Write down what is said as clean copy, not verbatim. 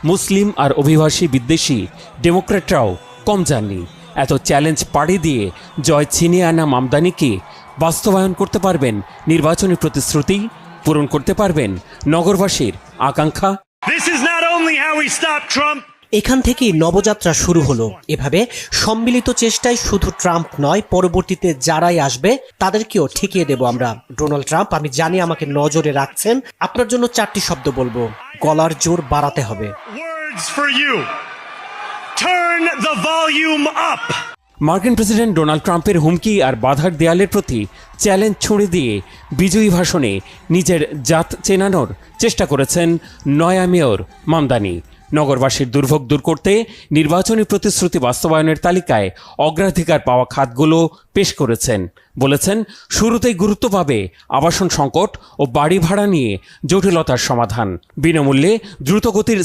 মুসলিম আর অভিবাসী বিদ্বেষী ডেমোক্র্যাটরাও কম যাননি। এত চ্যালেঞ্জ পাড়ি দিয়ে জয় ছিনিয়ে আনা মামদানি বাস্তবায়ন করতে পারবেন নির্বাচনী প্রতিশ্রুতি, পূরণ করতে পারবেন নগরবাসীর আকাঙ্ক্ষা। এখান থেকেই নবযাত্রা শুরু হলো। এভাবে সম্মিলিত চেষ্টায় শুধু ট্রাম্প নয়, পরবর্তীতে যারাই আসবে তাদেরকেও ঠেকিয়ে দেব আমরা। ডোনাল্ড ট্রাম্প, আমি জানি আমাকে নজরে রাখছেন। আপনার জন্য 4টি শব্দ বলবো, গলার জোর বাড়াতে হবে। মার্কিন প্রেসিডেন্ট ডোনাল্ড ট্রাম্পের হুমকি আর বাধার দেয়ালের প্রতি চ্যালেঞ্জ ছুড়ে দিয়ে বিজয়ী ভাষণে নিজের জাত চেনানোর চেষ্টা করেছেন নয়া মেয়র মামদানি। নগরবাসীর দুর্ভোগ দূর করতে নির্বাচনী প্রতিশ্রুতি বাস্তবায়নের তালিকায় অগ্রাধিকার পাওয়া খাতগুলো পেশ করেছেন। বলেছেন, শুরুতেই গুরুত্ব পাবে আবাসন সংকট ও বাড়ি ভাড়া নিয়ে জটিলতার সমাধান, বিনামূল্যে দ্রুতগতির